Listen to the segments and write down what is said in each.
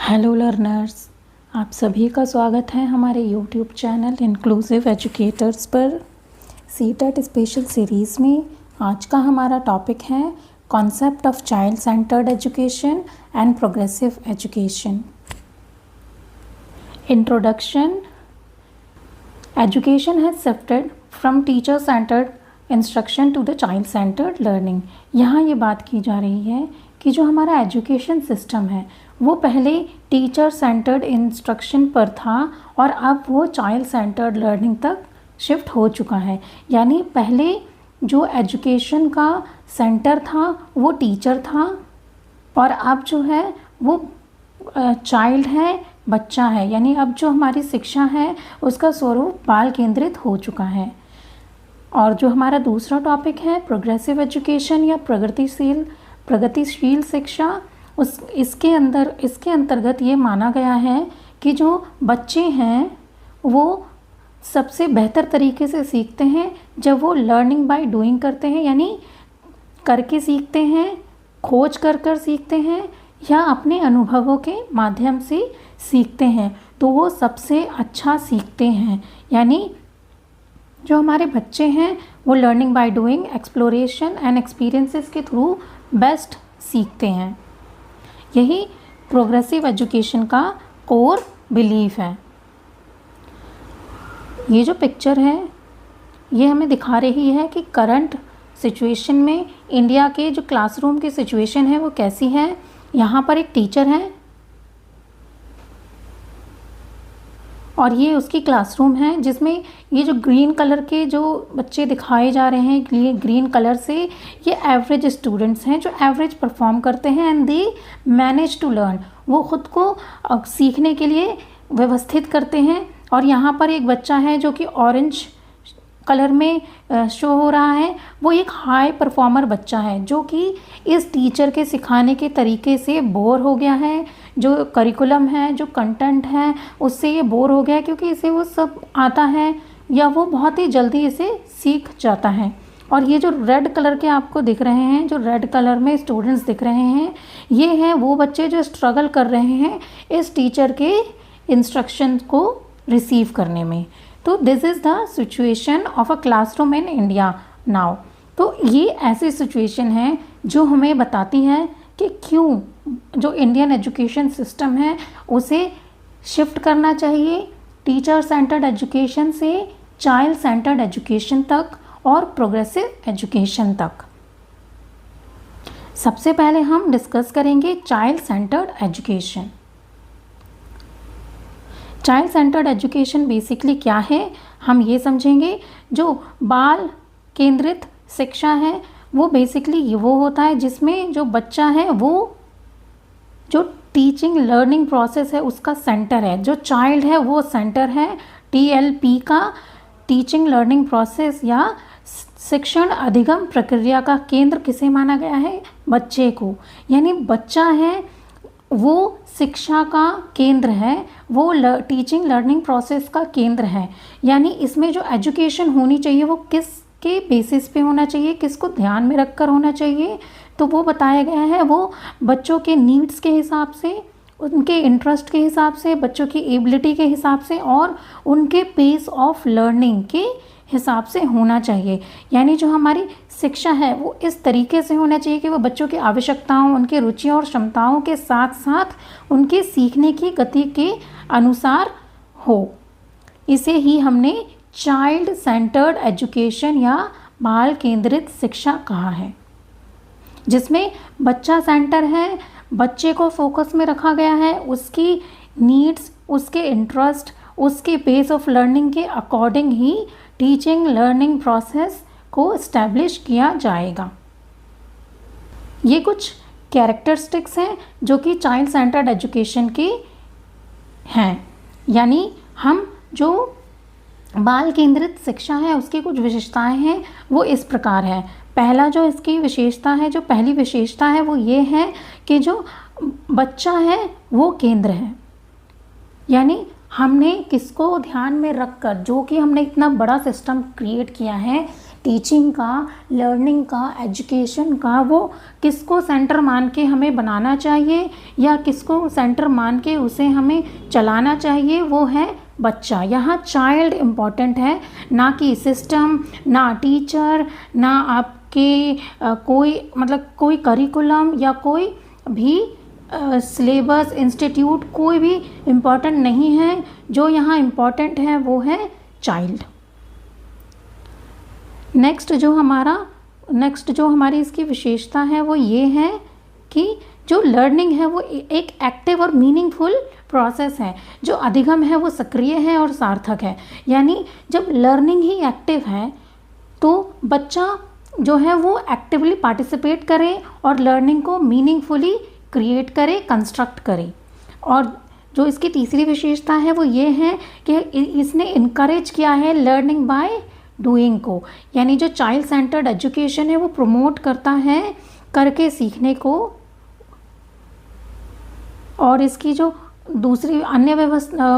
Hello learners, आप सभी का स्वागत है हमारे यूट्यूब चैनल इंक्लूसिव एजुकेटर्स पर। सीटेट स्पेशल सीरीज़ में आज का हमारा टॉपिक है concept of child centred education and progressive education. Introduction. Education has shifted from teacher centred instruction to the child centred learning. यहाँ ये बात की जा रही है कि जो हमारा एजुकेशन सिस्टम है वो पहले टीचर सेंटर्ड इंस्ट्रक्शन पर था और अब वो चाइल्ड सेंटर्ड लर्निंग तक शिफ्ट हो चुका है। यानी पहले जो एजुकेशन का सेंटर था वो टीचर था और अब जो है वो चाइल्ड है, बच्चा है। यानी अब जो हमारी शिक्षा है उसका स्वरूप बाल केंद्रित हो चुका है। और जो हमारा दूसरा टॉपिक है प्रोग्रेसिव एजुकेशन या प्रगतिशील शिक्षा, इसके अंतर्गत ये माना गया है कि जो बच्चे हैं वो सबसे बेहतर तरीके से सीखते हैं जब वो लर्निंग बाय डूइंग करते हैं, यानी करके सीखते हैं, खोज कर सीखते हैं या अपने अनुभवों के माध्यम से सीखते हैं, तो वो सबसे अच्छा सीखते हैं। यानी जो हमारे बच्चे हैं वो learning by doing, exploration and experiences के थ्रू बेस्ट सीखते हैं। यही प्रोग्रेसिव एजुकेशन का कोर बिलीफ है। ये जो पिक्चर है ये हमें दिखा रही है कि करंट सिचुएशन में इंडिया के जो क्लासरूम की सिचुएशन है वो कैसी है। यहाँ पर एक टीचर है और ये उसकी क्लासरूम है जिसमें ये जो ग्रीन कलर के जो बच्चे दिखाए जा रहे हैं, ग्रीन कलर से, ये एवरेज स्टूडेंट्स हैं जो एवरेज परफॉर्म करते हैं and they manage to learn. वो ख़ुद को सीखने के लिए व्यवस्थित करते हैं। और यहाँ पर एक बच्चा है जो कि ऑरेंज कलर में शो हो रहा है, वो एक हाई परफॉर्मर बच्चा है जो कि इस टीचर के सिखाने के तरीके से बोर हो गया है। जो करिकुलम है, जो कंटेंट है, उससे ये बोर हो गया है क्योंकि इसे वो सब आता है या वो बहुत ही जल्दी इसे सीख जाता है। और ये जो रेड कलर के आपको दिख रहे हैं, जो रेड कलर में स्टूडेंट्स दिख रहे हैं, ये हैं वो बच्चे जो स्ट्रगल कर रहे हैं इस टीचर के इंस्ट्रक्शन को रिसीव करने में। तो this is the situation of a classroom in India now. तो ये ऐसी सिचुएशन है जो हमें बताती है कि क्यों जो इंडियन एजुकेशन सिस्टम है उसे शिफ्ट करना चाहिए टीचर सेंटर्ड एजुकेशन से चाइल्ड सेंटर्ड एजुकेशन तक और प्रोग्रेसिव एजुकेशन तक। सबसे पहले हम डिस्कस करेंगे child centred education. Child centred education basically क्या है हम ये समझेंगे। जो बाल केंद्रित शिक्षा है वो बेसिकली वो होता है जिसमें जो बच्चा है वो जो टीचिंग लर्निंग प्रोसेस है उसका सेंटर है। जो चाइल्ड है वो सेंटर है। TLP का टीचिंग लर्निंग प्रोसेस या शिक्षण अधिगम प्रक्रिया का केंद्र किसे माना गया है? बच्चे को। यानी बच्चा है वो शिक्षा का केंद्र है, वो टीचिंग लर्निंग प्रोसेस का केंद्र है। यानी इसमें जो एजुकेशन होनी चाहिए वो किसके बेसिस पे होना चाहिए, किसको ध्यान में रखकर होना चाहिए, तो वो बताया गया है। वो बच्चों के नीड्स के हिसाब से, उनके इंटरेस्ट के हिसाब से, बच्चों की एबिलिटी के हिसाब से और उनके पेस ऑफ लर्निंग के हिसाब से होना चाहिए। यानी जो हमारी शिक्षा है वो इस तरीके से होना चाहिए कि वो बच्चों की आवश्यकताओं, उनके रुचियों और क्षमताओं के साथ साथ उनके सीखने की गति के अनुसार हो। इसे ही हमने चाइल्ड सेंटर्ड एजुकेशन या बाल केंद्रित शिक्षा कहा है, जिसमें बच्चा सेंटर है, बच्चे को फोकस में रखा गया है, उसकी नीड्स, उसके इंटरेस्ट, उसके पेस ऑफ लर्निंग के अकॉर्डिंग ही टीचिंग लर्निंग प्रोसेस को इस्टेब्लिश किया जाएगा। ये कुछ कैरेक्टरिस्टिक्स हैं जो कि चाइल्ड सेंटर्ड एजुकेशन के हैं। यानी हम जो बाल केंद्रित शिक्षा है उसकी कुछ विशेषताएं हैं वो इस प्रकार है। पहला जो इसकी विशेषता है, जो पहली विशेषता है वो ये है कि जो बच्चा है वो केंद्र है। यानी हमने किसको ध्यान में रखकर, जो कि हमने इतना बड़ा सिस्टम क्रिएट किया है टीचिंग का, लर्निंग का, एजुकेशन का, वो किसको सेंटर मान के हमें बनाना चाहिए या किसको सेंटर मान के उसे हमें चलाना चाहिए, वो है बच्चा। यहाँ चाइल्ड इम्पॉर्टेंट है, ना कि सिस्टम, ना टीचर, ना आपके कोई मतलब कोई करिकुलम या कोई भी सिलेबस, इंस्टीट्यूट, कोई भी इम्पॉर्टेंट नहीं है। जो यहाँ इम्पॉर्टेंट है वो है चाइल्ड। नेक्स्ट जो हमारी इसकी विशेषता है वो ये है कि जो लर्निंग है वो एक एक्टिव और मीनिंगफुल प्रोसेस है। जो अधिगम है वो सक्रिय है और सार्थक है। यानी जब लर्निंग ही एक्टिव है तो बच्चा जो है वो एक्टिवली पार्टिसिपेट करे और लर्निंग को मीनिंगफुली क्रिएट करे, कंस्ट्रक्ट करे। और जो इसकी तीसरी विशेषता है वो ये है कि इसने इनकरेज किया है लर्निंग बाय डूइंग को। यानी जो चाइल्ड सेंटर्ड एजुकेशन है वो प्रमोट करता है करके सीखने को। और इसकी जो दूसरी अन्य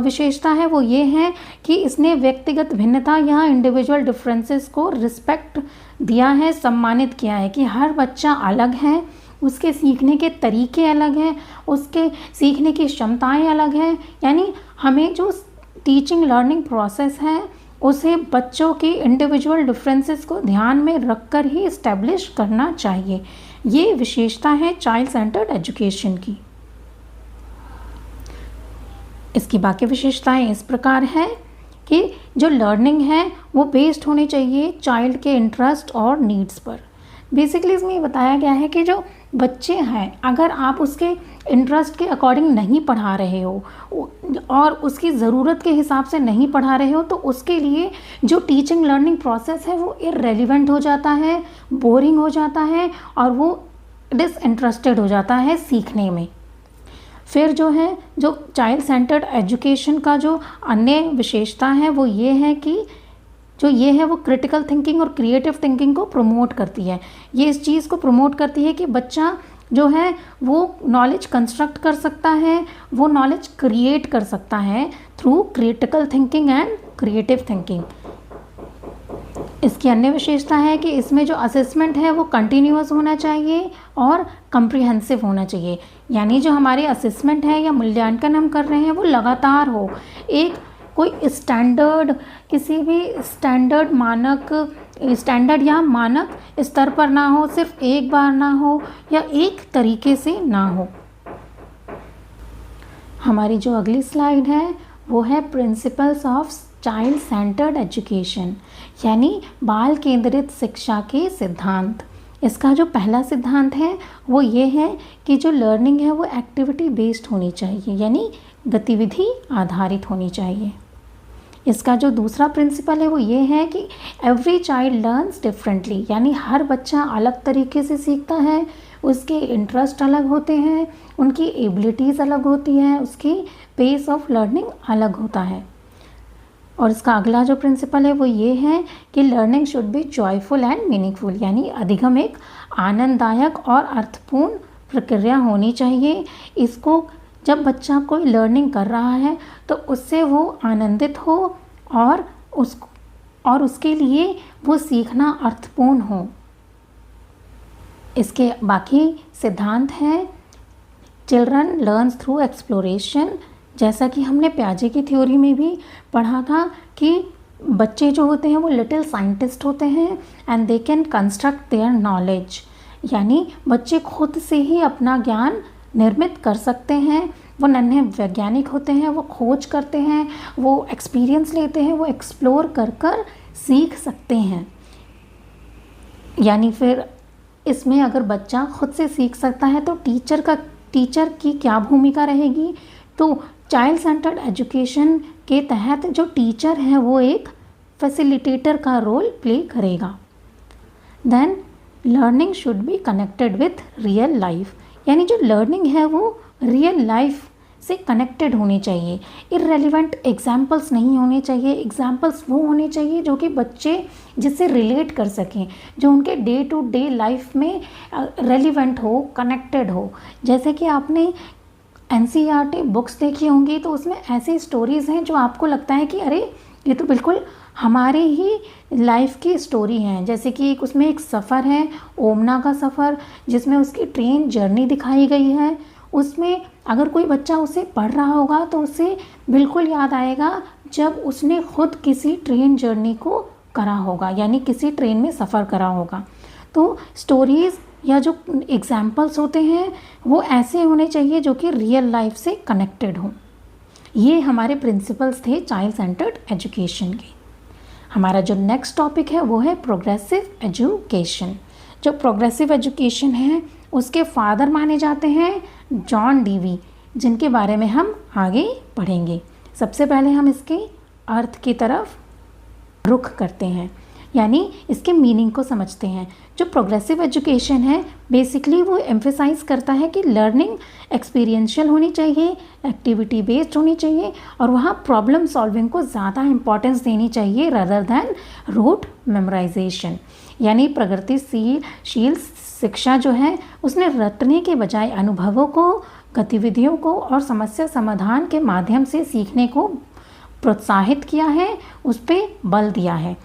विशेषता है वो ये है कि इसने व्यक्तिगत भिन्नता या इंडिविजुअल डिफरेंसेस को रिस्पेक्ट दिया है, सम्मानित किया है कि हर बच्चा अलग है, उसके सीखने के तरीके अलग हैं, उसके सीखने की क्षमताएं अलग हैं। यानी हमें जो टीचिंग लर्निंग प्रोसेस है उसे बच्चों की इंडिविजुअल डिफरेंसेस को ध्यान में रखकर ही इस्टेब्लिश करना चाहिए। ये विशेषता है चाइल्ड सेंटर्ड एजुकेशन की। इसकी बाकी विशेषताएं इस प्रकार है कि जो लर्निंग है वो बेस्ड होनी चाहिए चाइल्ड के इंटरेस्ट और नीड्स पर। बेसिकली इसमें ये बताया गया है कि जो बच्चे हैं अगर आप उसके इंटरेस्ट के अकॉर्डिंग नहीं पढ़ा रहे हो और उसकी ज़रूरत के हिसाब से नहीं पढ़ा रहे हो तो उसके लिए जो टीचिंग लर्निंग प्रोसेस है वो इररेलेवेंट हो जाता है, बोरिंग हो जाता है और वो डिसइंटरेस्टेड हो जाता है सीखने में। फिर जो है जो चाइल्ड सेंटर्ड एजुकेशन का जो अन्य विशेषता है वो ये है कि जो ये है वो क्रिटिकल थिंकिंग और क्रिएटिव थिंकिंग को प्रमोट करती है। ये इस चीज़ को प्रमोट करती है कि बच्चा जो है वो नॉलेज कंस्ट्रक्ट कर सकता है, वो नॉलेज क्रिएट कर सकता है through critical thinking and creative thinking. इसकी अन्य विशेषता है कि इसमें जो असेसमेंट है वो कंटिन्यूअस होना चाहिए और कम्प्रिहेंसिव होना चाहिए। यानी जो हमारे असेसमेंट है या मूल्यांकन हम कर रहे हैं वो लगातार हो, एक कोई स्टैंडर्ड किसी भी स्टैंडर्ड या मानक स्तर पर ना हो, सिर्फ एक बार ना हो या एक तरीके से ना हो। हमारी जो अगली स्लाइड है वो है principles of child centred education, यानी बाल केंद्रित शिक्षा के सिद्धांत। इसका जो पहला सिद्धांत है वो ये है कि जो लर्निंग है वो एक्टिविटी बेस्ड होनी चाहिए, यानी गतिविधि आधारित होनी चाहिए। इसका जो दूसरा प्रिंसिपल है वो ये है कि एवरी चाइल्ड लर्न्स डिफरेंटली, यानी हर बच्चा अलग तरीके से सीखता है, उसके इंटरेस्ट अलग होते हैं, उनकी एबिलिटीज़ अलग होती हैं, उसकी पेस ऑफ लर्निंग अलग होता है। और इसका अगला जो प्रिंसिपल है वो ये है कि learning should B joyful and meaningful, यानी अधिगम एक आनंददायक और अर्थपूर्ण प्रक्रिया होनी चाहिए। इसको जब बच्चा कोई लर्निंग कर रहा है तो उससे वो आनंदित हो और उसके लिए वो सीखना अर्थपूर्ण हो। इसके बाकी सिद्धांत हैं चिल्ड्रन लर्न्स थ्रू एक्सप्लोरेशन, जैसा कि हमने प्याजे की थ्योरी में भी पढ़ा था कि बच्चे जो होते हैं वो लिटिल साइंटिस्ट होते हैं and they can construct their knowledge, यानी बच्चे खुद से ही अपना ज्ञान निर्मित कर सकते हैं। वो नन्हे वैज्ञानिक होते हैं, वो खोज करते हैं, वो एक्सपीरियंस लेते हैं, वो एक्सप्लोर कर कर सीख सकते हैं। यानी फिर इसमें अगर बच्चा खुद से सीख सकता है तो टीचर की क्या भूमिका रहेगी, तो चाइल्ड सेंटर्ड एजुकेशन के तहत जो टीचर है वो एक फैसिलिटेटर का रोल प्ले करेगा। Then learning should be connected with real life, यानी जो लर्निंग है वो रियल लाइफ से कनेक्टेड होनी चाहिए। इररेलेवेंट एग्जाम्पल्स नहीं होने चाहिए, एग्जाम्पल्स वो होने चाहिए जो कि बच्चे जिससे रिलेट कर सकें, जो उनके डे टू डे लाइफ में रेलिवेंट हो, कनेक्टेड हो। जैसे कि आपने NCERT बुक्स देखी होंगी तो उसमें ऐसी स्टोरीज़ हैं जो आपको लगता है कि अरे ये तो बिल्कुल हमारे ही लाइफ की स्टोरी हैं। जैसे कि उसमें एक सफ़र है, ओमना का सफ़र, जिसमें उसकी ट्रेन जर्नी दिखाई गई है। उसमें अगर कोई बच्चा उसे पढ़ रहा होगा तो उसे बिल्कुल याद आएगा जब उसने खुद किसी ट्रेन जर्नी को करा होगा, यानी किसी ट्रेन में सफ़र करा होगा। तो स्टोरीज़ या जो एग्जाम्पल्स होते हैं वो ऐसे होने चाहिए जो कि रियल लाइफ से कनेक्टेड हों। ये हमारे प्रिंसिपल्स थे चाइल्ड सेंटर्ड एजुकेशन के। हमारा जो नेक्स्ट टॉपिक है वो है प्रोग्रेसिव एजुकेशन। जो प्रोग्रेसिव एजुकेशन है उसके फादर माने जाते हैं जॉन डीवी, जिनके बारे में हम आगे पढ़ेंगे। सबसे पहले हम इसके अर्थ की तरफ रुख करते हैं, यानी इसके मीनिंग को समझते हैं। जो प्रोग्रेसिव एजुकेशन है बेसिकली वो एम्फेसाइज करता है कि लर्निंग एक्सपीरियंशियल होनी चाहिए, एक्टिविटी बेस्ड होनी चाहिए, और वहाँ प्रॉब्लम सॉल्विंग को ज़्यादा इम्पॉर्टेंस देनी चाहिए रदर दैन रूट मेमोराइजेशन। यानी प्रगतिशील शिक्षा जो है उसने रटने के बजाय अनुभवों को, गतिविधियों को और समस्या समाधान के माध्यम से सीखने को प्रोत्साहित किया है, उस पर बल दिया है।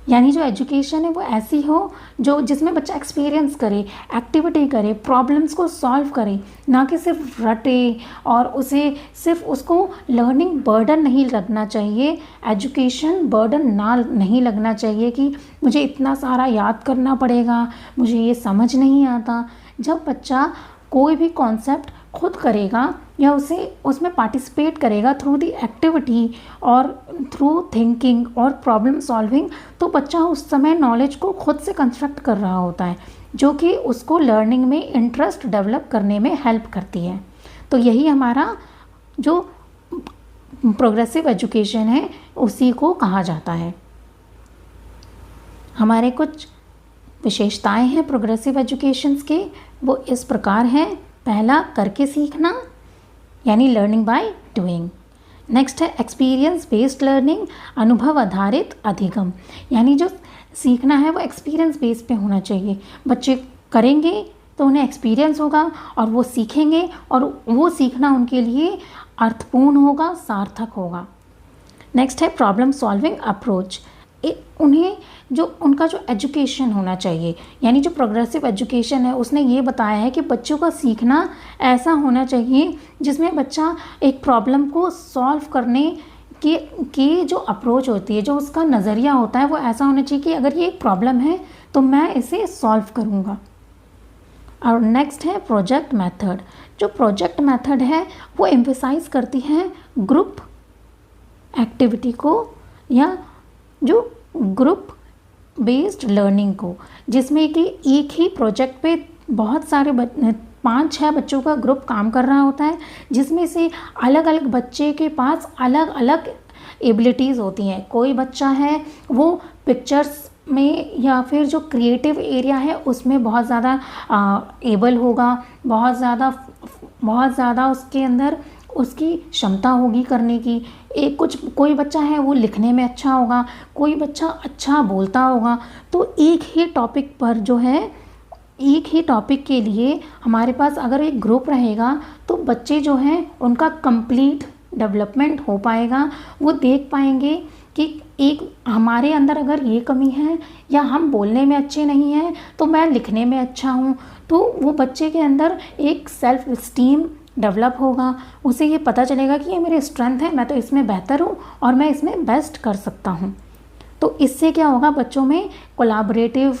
यानी जो एजुकेशन है वो ऐसी हो जो जिसमें बच्चा एक्सपीरियंस करे, एक्टिविटी करे, प्रॉब्लम्स को सॉल्व करे, ना कि सिर्फ रटे, और उसे सिर्फ उसको लर्निंग बर्डन नहीं लगना चाहिए, एजुकेशन बर्डन नहीं लगना चाहिए कि मुझे इतना सारा याद करना पड़ेगा, मुझे ये समझ नहीं आता। जब बच्चा कोई भी कॉन्सेप्ट खुद करेगा या उसे उसमें पार्टिसिपेट करेगा थ्रू द एक्टिविटी और थ्रू थिंकिंग और प्रॉब्लम सॉल्विंग, तो बच्चा उस समय नॉलेज को खुद से कंस्ट्रक्ट कर रहा होता है, जो कि उसको लर्निंग में इंटरेस्ट डेवलप करने में हेल्प करती है। तो यही हमारा जो प्रोग्रेसिव एजुकेशन है उसी को कहा जाता है। हमारे कुछ विशेषताएं हैं प्रोग्रेसिव एजुकेशंस के, वो इस प्रकार हैं। पहला, करके सीखना, यानी लर्निंग बाय डूइंग। नेक्स्ट है एक्सपीरियंस बेस्ड लर्निंग, अनुभव आधारित अधिगम, यानी जो सीखना है वो एक्सपीरियंस बेस्ड पे होना चाहिए। बच्चे करेंगे तो उन्हें एक्सपीरियंस होगा और वो सीखेंगे, और वो सीखना उनके लिए अर्थपूर्ण होगा, सार्थक होगा। नेक्स्ट है प्रॉब्लम सॉल्विंग अप्रोच। उन्हें जो उनका जो एजुकेशन होना चाहिए, यानी जो प्रोग्रेसिव एजुकेशन है उसने ये बताया है कि बच्चों का सीखना ऐसा होना चाहिए जिसमें बच्चा एक प्रॉब्लम को सॉल्व करने की जो अप्रोच होती है, जो उसका नज़रिया होता है, वो ऐसा होना चाहिए कि अगर ये एक प्रॉब्लम है तो मैं इसे सॉल्व करूँगा। और नेक्स्ट है प्रोजेक्ट मेथड। जो प्रोजेक्ट मेथड है वो एम्फेसाइज करती है ग्रुप एक्टिविटी को या जो ग्रुप बेस्ड लर्निंग को, जिसमें कि एक ही प्रोजेक्ट पे बहुत सारे 5-6 बच्चों का ग्रुप काम कर रहा होता है, जिसमें से अलग अलग बच्चे के पास अलग अलग एबिलिटीज़ होती हैं। कोई बच्चा है वो पिक्चर्स में या फिर जो क्रिएटिव एरिया है उसमें बहुत ज़्यादा एबल होगा, बहुत ज़्यादा उसके अंदर उसकी क्षमता होगी करने की। कोई बच्चा है वो लिखने में अच्छा होगा, कोई बच्चा अच्छा बोलता होगा। तो एक ही टॉपिक पर जो है, एक ही टॉपिक के लिए हमारे पास अगर एक ग्रुप रहेगा तो बच्चे जो हैं उनका कंप्लीट डेवलपमेंट हो पाएगा। वो देख पाएंगे कि एक हमारे अंदर अगर ये कमी है या हम बोलने में अच्छे नहीं हैं तो मैं लिखने में अच्छा हूँ, तो वो बच्चे के अंदर एक सेल्फ इस्टीम डेवलप होगा। उसे ये पता चलेगा कि ये मेरी स्ट्रेंथ है, मैं तो इसमें बेहतर हूँ और मैं इसमें बेस्ट कर सकता हूँ। तो इससे क्या होगा, बच्चों में कोलैबोरेटिव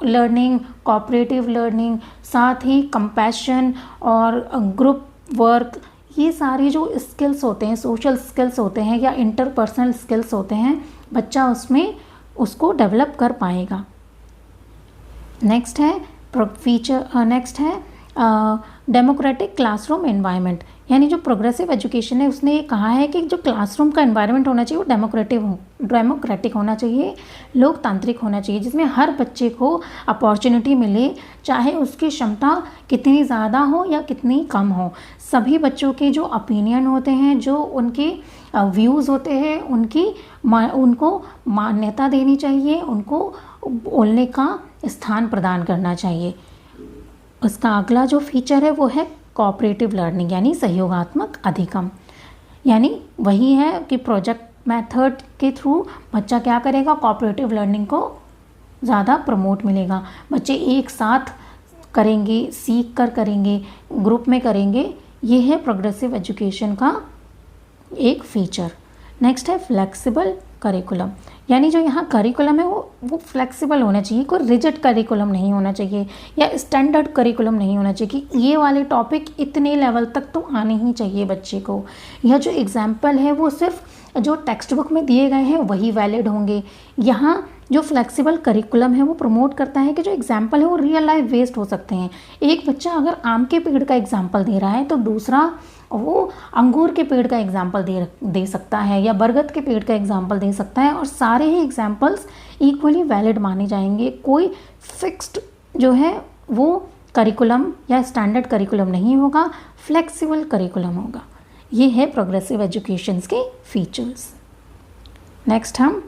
लर्निंग, कोऑपरेटिव लर्निंग, साथ ही कंपैशन और ग्रुप वर्क, ये सारी जो स्किल्स होते हैं, सोशल स्किल्स होते हैं या इंटरपर्सनल स्किल्स होते हैं, बच्चा उसमें उसको डेवलप कर पाएगा। नेक्स्ट है डेमोक्रेटिक क्लासरूम एनवायरनमेंट। यानी जो प्रोग्रेसिव एजुकेशन है उसने ये कहा है कि जो क्लासरूम का एनवायरनमेंट होना चाहिए वो डेमोक्रेटिक होना चाहिए, लोकतांत्रिक होना चाहिए, जिसमें हर बच्चे को अपॉर्चुनिटी मिले, चाहे उसकी क्षमता कितनी ज़्यादा हो या कितनी कम हो। सभी बच्चों के जो ओपिनियन होते हैं, जो उनके व्यूज़ होते हैं, उनको मान्यता देनी चाहिए, उनको बोलने का स्थान प्रदान करना चाहिए। उसका अगला जो फीचर है वो है कोऑपरेटिव लर्निंग, यानी सहयोगात्मक अधिगम। यानी वही है कि मेथड के थ्रू बच्चा क्या करेगा, कोऑपरेटिव लर्निंग को ज़्यादा प्रमोट मिलेगा। बच्चे एक साथ करेंगे, सीख कर करेंगे, ग्रुप में करेंगे। ये है प्रोग्रेसिव एजुकेशन का एक फीचर। नेक्स्ट है फ्लेक्सिबल करिकुलम, यानी जो यहाँ करिकुलम है वो फ्लेक्सिबल होना चाहिए, कोई रिजिड करिकुलम नहीं होना चाहिए या स्टैंडर्ड करिकुलम नहीं होना चाहिए कि ये वाले टॉपिक इतने लेवल तक तो आने ही चाहिए बच्चे को। यह जो एग्जाम्पल है वो सिर्फ जो टेक्स्ट बुक में दिए गए हैं वही वैलिड होंगे। यहाँ जो फ्लेक्सिबल करिकुलम है वो प्रमोट करता है कि जो एग्जाम्पल है वो रियल लाइफ बेस्ड हो सकते हैं। एक बच्चा अगर आम के पेड़ का एग्जाम्पल दे रहा है तो दूसरा वो अंगूर के पेड़ का एग्जाम्पल दे सकता है या बरगद के पेड़ का एग्जाम्पल दे सकता है, और सारे ही एग्जाम्पल्स इक्वली वैलिड माने जाएंगे। कोई फिक्स्ड जो है वो करिकुलम या स्टैंडर्ड करिकुलम नहीं होगा, फ्लेक्सिबल करिकुलम होगा। ये है प्रोग्रेसिव एजुकेशन के फीचर्स। नेक्स्ट हम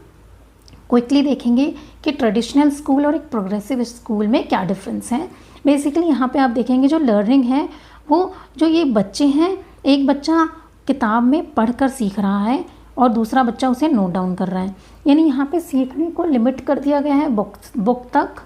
क्विकली देखेंगे कि ट्रेडिशनल स्कूल और एक प्रोग्रेसिव स्कूल में क्या डिफरेंस है। बेसिकली यहाँ पे आप देखेंगे जो लर्निंग है वो जो ये बच्चे हैं, एक बच्चा किताब में पढ़कर सीख रहा है और दूसरा बच्चा उसे नोट डाउन कर रहा है, यानी यहाँ पे सीखने को लिमिट कर दिया गया है बुक तक,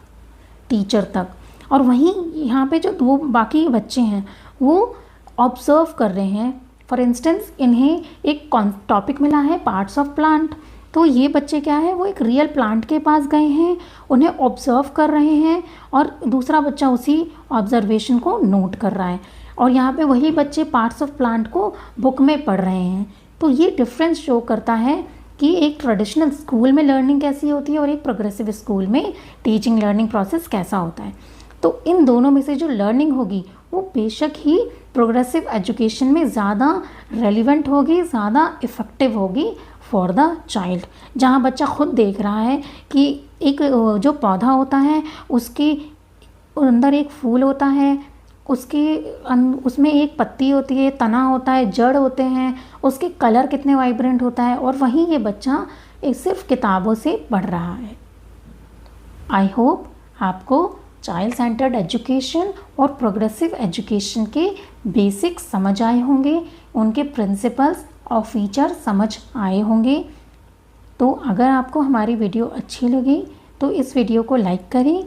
टीचर तक। और वहीं यहाँ पे जो दो बाकी बच्चे हैं वो ऑब्जर्व कर रहे हैं। फॉर इंस्टेंस इन्हें एक टॉपिक मिला है पार्ट्स ऑफ प्लांट, तो ये बच्चे क्या है वो एक रियल प्लांट के पास गए हैं, उन्हें ऑब्जर्व कर रहे हैं और दूसरा बच्चा उसी ऑब्जर्वेशन को नोट कर रहा है। और यहाँ पे वही बच्चे पार्ट्स ऑफ प्लांट को बुक में पढ़ रहे हैं। तो ये डिफरेंस शो करता है कि एक ट्रेडिशनल स्कूल में लर्निंग कैसी होती है और एक प्रोग्रेसिव स्कूल में टीचिंग लर्निंग प्रोसेस कैसा होता है। तो इन दोनों में से जो लर्निंग होगी वो बेशक ही प्रोग्रेसिव एजुकेशन में ज़्यादा रेलिवेंट होगी, ज़्यादा इफ़ेक्टिव होगी फॉर द चाइल्ड। जहाँ बच्चा खुद देख रहा है कि एक जो पौधा होता है उसके अंदर एक फूल होता है, उसमें एक पत्ती होती है, तना होता है, जड़ होते हैं, उसके कलर कितने वाइब्रेंट होता है, और वहीं ये बच्चा एक सिर्फ किताबों से पढ़ रहा है। आई होप आपको चाइल्ड सेंटर्ड एजुकेशन और प्रोग्रेसिव एजुकेशन के बेसिक्स समझ आए होंगे, उनके प्रिंसिपल्स और फीचर समझ आए होंगे। तो अगर आपको हमारी वीडियो अच्छी लगी तो इस वीडियो को लाइक करें,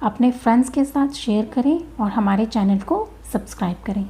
अपने फ्रेंड्स के साथ शेयर करें और हमारे चैनल को सब्सक्राइब करें।